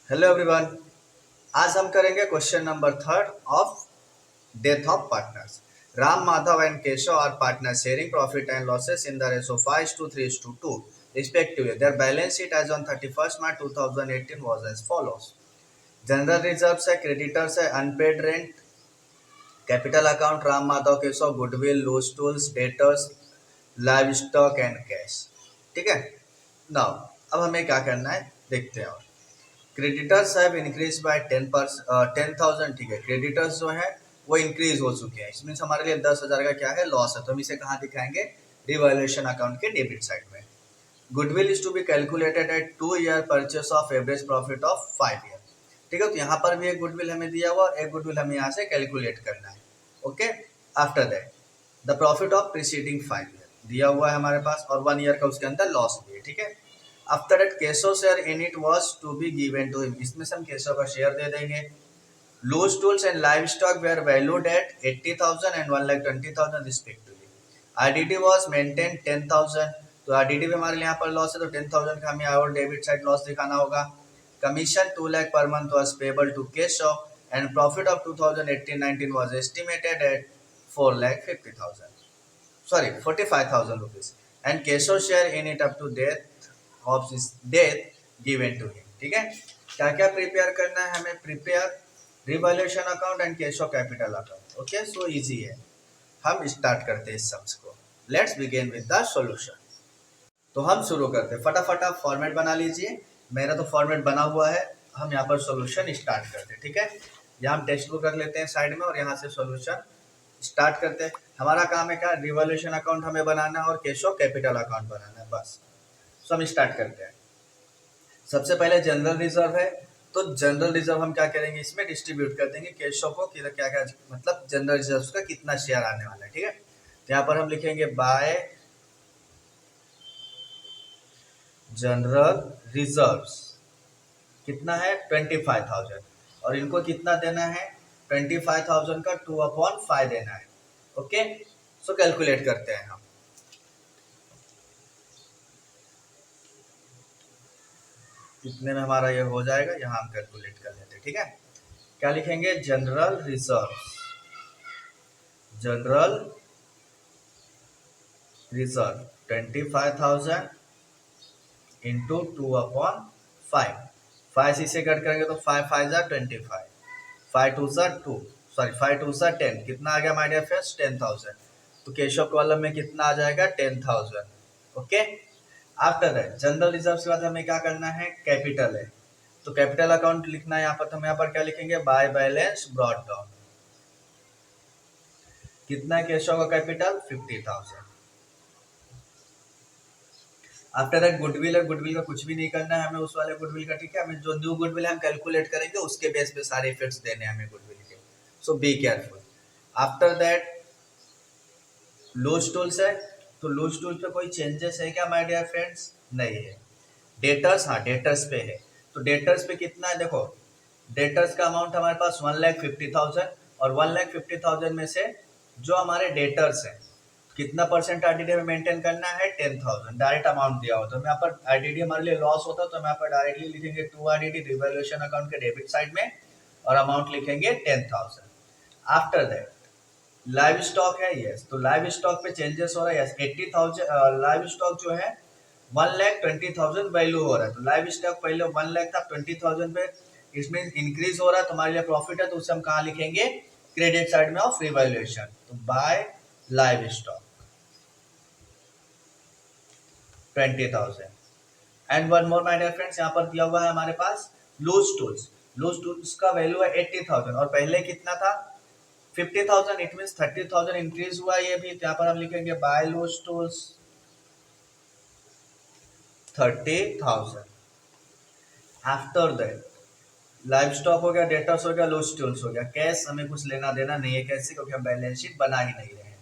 Hello everyone. आज हम करेंगे question number third of death of partners. Ram Madhav and Keshav are partner sharing profit and losses in the ratio 5:3:2 respectively. Their balance sheet as on 31st March 2018 was as follows. General reserve है, creditors है, unpaid rent, capital account Ram Madhav Keshav, goodwill, loose tools, debtors, live stock and cash. ठीक है। Now अब हमें क्या करना है देखते हैं। Creditors have increase by 10,000। ठीक है, क्रेडिटर्स जो है वो इंक्रीज हो चुके हैं। इसमें हमारे लिए 10,000 का क्या है, लॉस है, तो हम इसे कहाँ दिखाएंगे, रिवैल्यूएशन अकाउंट के डेबिट साइड में। Goodwill is to be calculated at 2 year purchase of average profit of 5 year. ठीक है, तो यहाँ पर भी एक गुडविल हमें दिया हुआ और एक गुडविल हमें यहाँ से कैलकुलेट करना है। Okay, after that the profit of preceding 5 year दिया हुआ है हमारे पास, और 1 ईयर का उसके अंदर लॉस भी है। ठीक है, after that Keshav share in it was to be given to him, इसमें से हम केशव का शेयर दे देंगे। Loose tools and live stock were valued at 80,000 and 1,20,000 respectively. RDD was maintain 10,000, तो आरडीडी में हमारे यहाँ पर लॉस है, तो 10,000 का हमें और डेबिट साइड लॉस दिखाना होगा। Commission 2 lakh per month was payable to Keshav and profit of 2018-19 was estimated at 4,50,000, sorry 45,000 rupees, and Keshav share in it up to death of his death given to him। ठीक है, क्या क्या prepare करना है हमें, prepare revaluation account and Keshav capital account. Okay, so easy है। हम start करते हैं इस सम्स को। Let's begin with the solution. तो हम शुरू करते हैं, फटाफट आप फॉर्मेट बना लीजिए। मेरा तो फॉर्मेट बना हुआ है, हम यहाँ पर सॉल्यूशन स्टार्ट करते हैं। ठीक है, यहाँ हम टेक्स्ट बुक रख लेते हैं साइड में और यहाँ से सॉल्यूशन स्टार्ट करते हैं। हमारा काम है क्या, रिवॉल्यूशन अकाउंट हमें बनाना है और केशव कैपिटल अकाउंट बनाना है, बस। सो हम स्टार्ट करते हैं। सबसे पहले जनरल रिजर्व है, तो जनरल रिजर्व हम क्या करेंगे, इसमें डिस्ट्रीब्यूट कर देंगे केशव को क्या क्या, मतलब जनरल रिजर्व का कितना शेयर आने वाला है। ठीक है, तो यहाँ पर हम लिखेंगे बाय जनरल रिजर्व्स कितना है 25,000, और इनको कितना देना है 25,000 का 2/5 देना है। ओके, सो कैलकुलेट करते हैं हम। कितने में हमारा ये हो जाएगा, यहाँ हम कैलकुलेट कर लेते हैं। ठीक है, क्या लिखेंगे, general reserve, general reserve 25,000 into 2/5। 5 से कट करेंगे तो 5×5 = 25, 5×2 सॉरी 5×2 10, कितना आ गया माय डियर फ्रेंड्स 10,000। तो केशव कॉलम में कितना आ जाएगा 10,000। Okay, after that general reserve के बाद हमें क्या करना है, कैपिटल है, तो कैपिटल अकाउंट लिखना है यहाँ पर। तो हम यहाँ पर क्या लिखेंगे, बाय बैलेंस ब्रॉट डाउन। कितना है केशव का कैपिटल 50,000। आफ्टर दैट गुडविल है, गुडविल का कुछ भी नहीं करना है हमें उस वाले गुडविल का। ठीक है, हमें जो न्यू गुडविल है हम कैलकुलेट करेंगे, उसके बेस पे सारे इफेक्ट्स देने हैं हमें गुडविल के, so be careful. After that loose tools है, तो लूज टूल्स पे कोई चेंजेस है क्या माय डियर फ्रेंड्स, नहीं है। डेटर्स, हाँ डेटर्स पे है, तो डेटर्स पे कितना है, देखो डेटर्स का अमाउंट हमारे पास 1,50,000, और 1,50,000 में से जो हमारे डेटर्स हैं कितना परसेंट आरडीडी में मेंटेन करना है 10,000, डायरेक्ट अमाउंट दिया होता है। यहाँ पर आरडीडी हमारे लिए लॉस होता है, तो हम यहाँ पर डायरेक्टली लिखेंगे 2 आरडीडी रिवैल्यूएशन अकाउंट के डेबिट साइड में, और अमाउंट लिखेंगे 10,000। आफ्टर दैट लाइव स्टॉक है, यस, तो लाइव स्टॉक पे चेंजेस हो रहा है, यस 80,000। लाइव स्टॉक जो है 1,20,000 वैल्यू हो रहा है, तो लाइव स्टॉक पहले 1 लाख था, 20,000 पे इसमें इंक्रीज हो रहा है, तो हमारे लिए प्रॉफिट है, तो उसे हम कहाँ लिखेंगे, क्रेडिट साइड में ऑफ रिवैल्यूएशन, तो by live stock 20,000। And one more my dear friends, यहाँ पर दिया हुआ है हमारे पास लूज टूल्स। लूज टूल्स का वैल्यू है 80,000 और पहले कितना था 50,000, इट मींस 30,000 इंक्रीज हुआ ये भी, तो यहाँ पर हम लिखेंगे by loose tools 30,000। After that live stock हो गया, डेटर्स हो गया, लूज टूल्स हो गया, कैश हमें कुछ लेना देना नहीं है कैसे, क्योंकि हम बैलेंस शीट बना ही नहीं रहे हैं।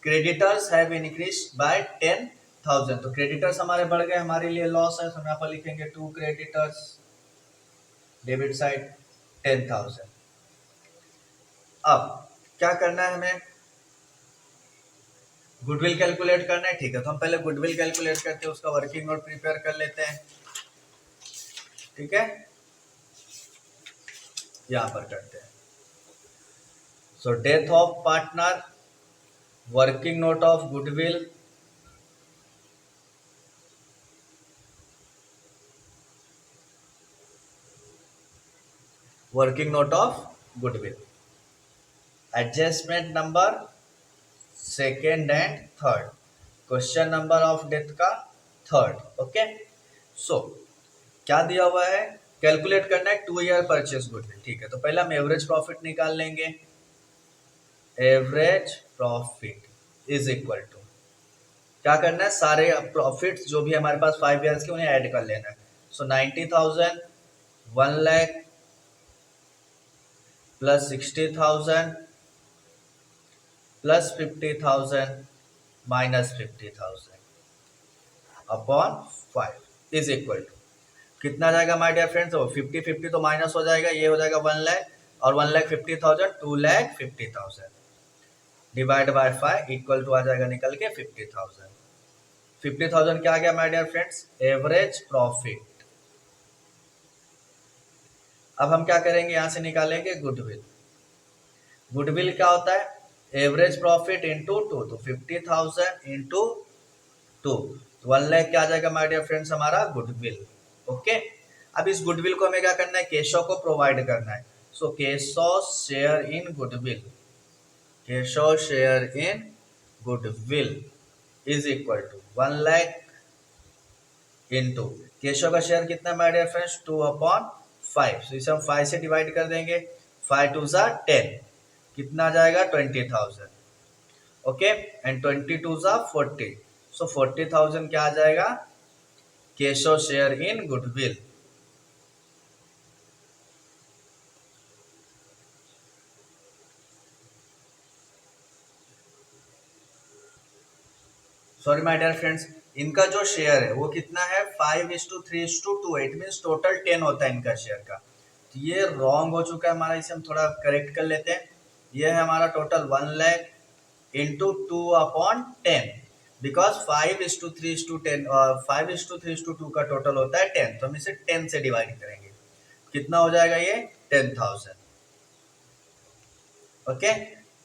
क्रेडिटर्स हैव इंक्रीज बाय 10,000, तो क्रेडिटर्स हमारे बढ़ गए, हमारे लिए लॉस है, तो हम यहाँ पर लिखेंगे 2 क्रेडिटर्स डेबिट साइड 10,000। अब क्या करना है हमें, गुडविल कैलकुलेट करना है। ठीक है, तो हम पहले गुडविल कैलकुलेट करते हैं, उसका वर्किंग नोट प्रिपेयर कर लेते हैं। ठीक है, यहाँ पर करते हैं। So death of partner, working note of goodwill, working note of goodwill, adjustment number second and third, question number of death का थर्ड। ओके, सो क्या दिया हुआ है, कैलकुलेट करना है 2 ईयर परचेस गुडविल। ठीक है, तो पहले हम एवरेज प्रॉफिट निकाल लेंगे। Average profit is equal to, क्या करना है, सारे प्रॉफिट जो भी हमारे पास 5 ईयर्स के उन्हें ऐड कर लेना है। So 90,000, 1 lakh plus 60,000 plus 50,000 minus 50,000 upon 5 is equal to कितना जाएगा माय डियर फ्रेंड्स, 50-50 तो माइनस हो जाएगा, ये हो जाएगा 1 लाख और 1,50,000 2,50,000 डिवाइड बाय 5 इक्वल टू आ जाएगा निकल के 50,000। 50,000 क्या आ गया my dear friends, average profit. अब हम क्या करेंगे, यहां से निकालेंगे गुडविल। गुडविल क्या होता है, एवरेज प्रॉफिट इंटू 2, तो 50,000 इंटू 2, 1 लाख क्या आ जाएगा माय डियर फ्रेंड्स हमारा गुडविल। ओके, अब इस गुडविल को हमें क्या करना है, केशव को प्रोवाइड करना है। So Keshav share in goodwill, Keshav share in goodwill is equal to 1 lakh into Keshav का शेयर कितना माय डियर फ्रेंड्स, 2/5। तो इसे हम 5 से डिवाइड कर देंगे, 5 2 ज़ा 10, कितना आ जाएगा 20,000। ओके, एंड 20 2 ज़ा 40, सो 40,000 क्या आ जाएगा, Keshav share in goodwill. Sorry my dear friends, इनका जो शेयर है वो कितना है, 5:3:2, इट मीन्स टोटल 10 होता है इनका शेयर का। तो ये रॉन्ग हो चुका है हमारा, इसे हम थोड़ा करेक्ट कर लेते हैं। ये है हमारा टोटल 1 लाख इंटू 2/10, बिकॉज 5:3:10, 5:3:2 का टोटल होता है 10, तो हम इसे 10 से डिवाइड करेंगे, कितना हो जाएगा ये 10,000। ओके,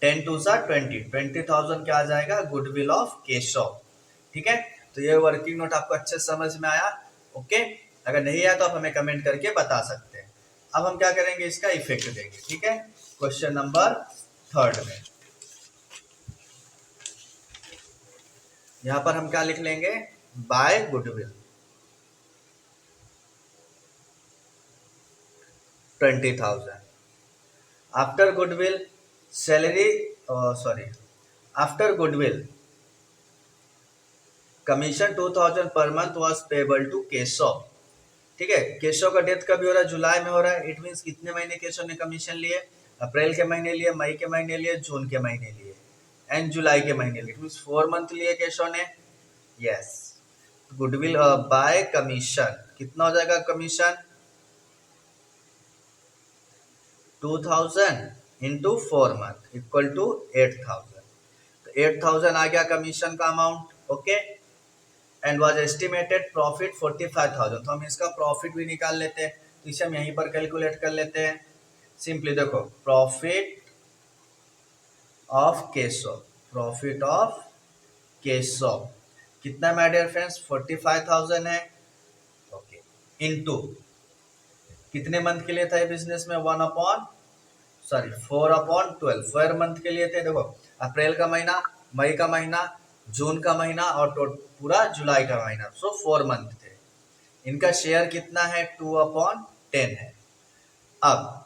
10 2 ज़ा 20, 20,000 क्या आ जाएगा, गुडविल ऑफ केशव। ठीक है, तो ये वर्किंग नोट आपको अच्छे से समझ में आया। ओके, अगर नहीं आया तो आप हमें कमेंट करके बता सकते हैं। अब हम क्या करेंगे, इसका इफेक्ट देंगे। ठीक है, क्वेश्चन नंबर थर्ड में यहां पर हम क्या लिख लेंगे, by goodwill 20,000, after goodwill salary, sorry, after goodwill commission 2,000 per month was payable to Keshav. ठीक है, केशव का डेथ कभी हो रहा है, जुलाई में हो रहा है। इट मीन्स कितने महीने केशव ने कमीशन लिए, अप्रैल के महीने लिए, मई के महीने लिए, जून के महीने लिए एंड जुलाई के महीने लिए। इट मीन्स 4 मंथ लिए केशव ने। यस, गुडविल बाय कमीशन कितना हो जाएगा, commission 2,000 into 4 month equal to 8,000। तो 8,000 आ गया कमीशन का amount. Okay, and was estimated profit 45,000, तो हम इसका प्रॉफिट भी निकाल लेते हैं, तो इसे हम यहीं पर कैलकुलेट कर लेते हैं। सिंपली देखो, profit of Keshav, profit of Keshav कितना है माय डियर फ्रेंड्स, 45,000 है। ओके, इनटू कितने मंथ के लिए था ये बिजनेस में, 4/12 4 मंथ के लिए थे। देखो, अप्रैल का महीना, मई का महीना, जून का महीना और पूरा जुलाई का महीना, सो 4 मंथ थे। इनका शेयर कितना है, 2/10 है। अब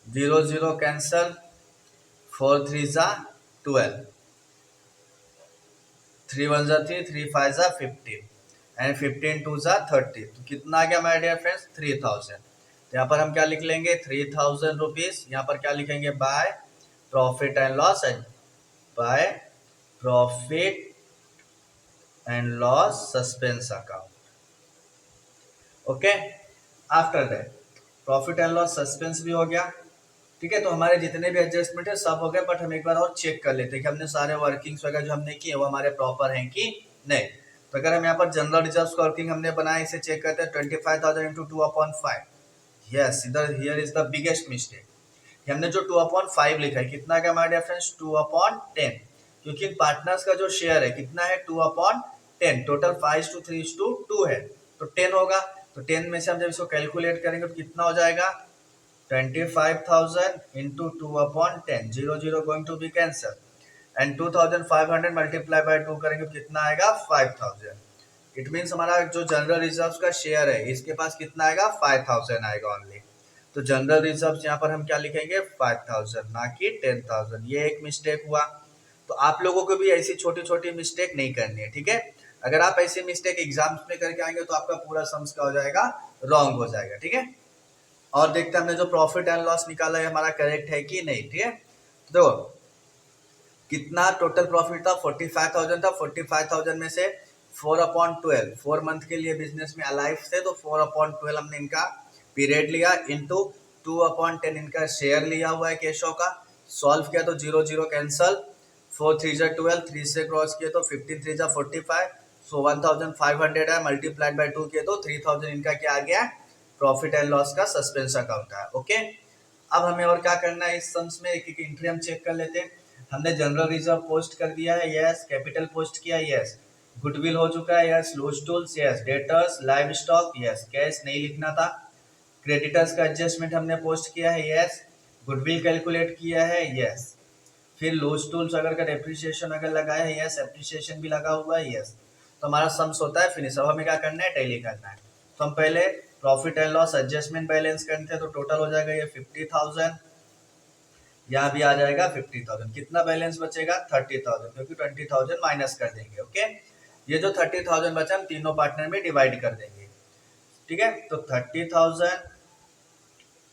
0 0 कैंसल, 4 3 ज़ा 12, 3 1 ज़ा 3, 3 5 ज़ा 15 एंड 15 2 ज़ा 30, तो कितना आ गया माय डियर फ्रेंड्स, 3,000। तो यहाँ पर हम क्या लिख लेंगे, 3,000 रुपीज। यहाँ पर क्या लिखेंगे, by profit and loss, by profit and loss suspense account. Okay, after that profit and loss suspense भी हो गया। ठीक है, तो हमारे जितने भी एडजस्टमेंट है सब हो गए, बट हम एक बार और चेक कर लेते हैं कि हमने सारे वर्किंग्स वगैरह जो हमने किए वो हमारे प्रॉपर हैं कि नहीं। तो अगर हम यहाँ पर जनरल रिजर्व वर्किंग हमने बनाया, इसे चेक करते हैं 25,000 इंटू 2/5। यस, इधर here is the biggest mistake. हमने जो 2/5 लिखा है, कितना का हमारा डिफरेंस 2/10, क्योंकि पार्टनर्स का जो शेयर है कितना है 2/10, टोटल 5:3:2 है, तो 10 होगा। तो 10 में से हम जब इसको कैलकुलेट करेंगे तो कितना हो जाएगा 25,000 into 2/10, 0 0 going to be cancel, and 2,500 multiply by 2 करेंगे तो कितना आएगा 5,000। इट मीन्स हमारा जो जनरल रिजर्व का शेयर है इसके पास कितना आएगा 5,000 आएगा ओनली। तो जनरल रिजर्व यहाँ पर हम क्या लिखेंगे 5,000 ना कि 10,000। ये एक मिस्टेक हुआ। तो आप लोगों को भी ऐसी छोटी छोटी मिस्टेक नहीं करनी है, ठीक है। अगर आप ऐसी मिस्टेक एग्जाम्स में करके आएंगे तो आपका पूरा सम्स का हो जाएगा रॉन्ग हो जाएगा, ठीक है। और देखते हैं हमने जो प्रॉफिट एंड लॉस निकाला है हमारा करेक्ट है कि नहीं, ठीक है। तो कितना टोटल प्रॉफिट था 45,000 था। 45,000 में से 4/12, 4 मंथ के लिए बिजनेस में अलाइव थे, तो 4/12 हमने इनका पीरियड लिया, इंटू 2/10 इनका शेयर लिया हुआ है केशव का। सॉल्व किया तो 0 0 कैंसल, 4 3 जा 12, 3 से क्रॉस किया तो 15 3 जा 45, सो 1,500 है, मल्टीप्लाइड बाय 2 किया तो 3,000 इनका क्या आ गया प्रॉफिट एंड लॉस का सस्पेंस अकाउंट है। ओके, अब हमें और क्या करना है इस सम्स में, एक एक एंट्री हम चेक कर लेते हैं। हमने जनरल रिजर्व पोस्ट कर दिया है, यस। कैपिटल पोस्ट किया, यस। गुडविल हो चुका है, yes. Loose tools, yes. Debtors, live stock, yes. Cash नहीं लिखना था। क्रेडिटर्स का एडजस्टमेंट हमने पोस्ट किया है, यस। गुडविल कैलकुलेट किया है, यस। फिर लूज टूल्स अगर का डेप्रिसिएशन अगर लगाया है, यस। एप्रिसिएशन भी लगा हुआ है, यस। तो हमारा सम्स होता है फिनिश। अब हमें क्या करना है टैली करना है। तो हम पहले profit and loss adjustment balance करते हैं, तो टोटल हो जाएगा ये 50,000, यहाँ भी आ जाएगा 50,000। कितना बैलेंस बचेगा 30,000, क्योंकि 20,000 माइनस कर देंगे। ओके, ये जो 30,000 बचा हम तीनों पार्टनर में डिवाइड कर देंगे, ठीक है। तो 30,000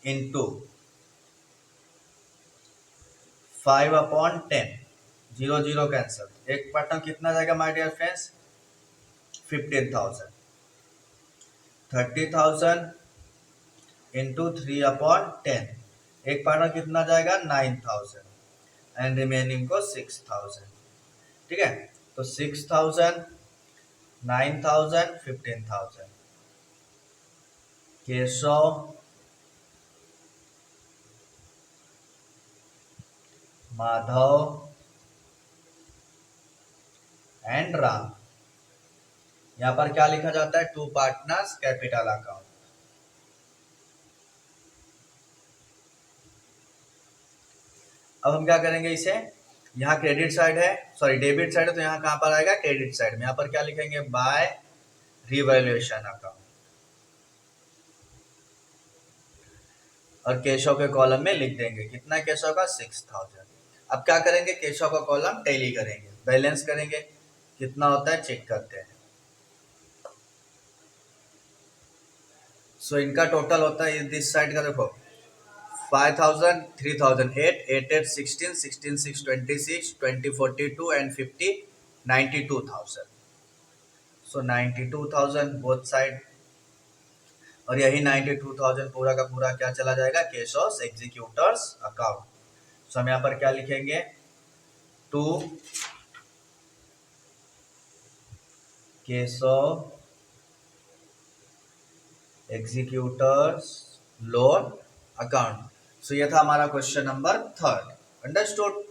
इंटू 5/10, 0 0 कैंसल, एक पार्टनर कितना जाएगा माय डियर फ्रेंड्स 15,000। 30,000 इंटू 3/10, एक पार्टनर कितना जाएगा 9,000, एंड रिमेनिंग को 6,000, ठीक है। तो 6,000, 9,000, 15,000। केशव, माधव एंड राम। यहाँ पर क्या लिखा जाता है टू पार्टनर्स कैपिटल अकाउंट। अब हम क्या करेंगे इसे, यहाँ क्रेडिट साइड है, सॉरी डेबिट साइड है, तो यहाँ कहाँ पर आएगा क्रेडिट साइड में। यहाँ पर क्या लिखेंगे बाय रिवैल्यूएशन अकाउंट, और केशव के कॉलम में लिख देंगे कितना केशव का 6,000। अब क्या करेंगे केशव का कॉलम टैली करेंगे, बैलेंस करेंगे, कितना होता है चेक करते हैं। सो इनका टोटल होता है दिस साइड का देखो 5,000, 3,000, 8, 8, 8, 16, 16, 6, 26, 20, 42 and 50, 92,000। सो 92,000 बोथ साइड, और यही 92,000 पूरा का पूरा क्या चला जाएगा केशव एग्जीक्यूटर्स अकाउंट। सो हम यहाँ पर क्या लिखेंगे to Keshav executors loan account. So ये था हमारा क्वेश्चन नंबर 3, अंडरस्टूड।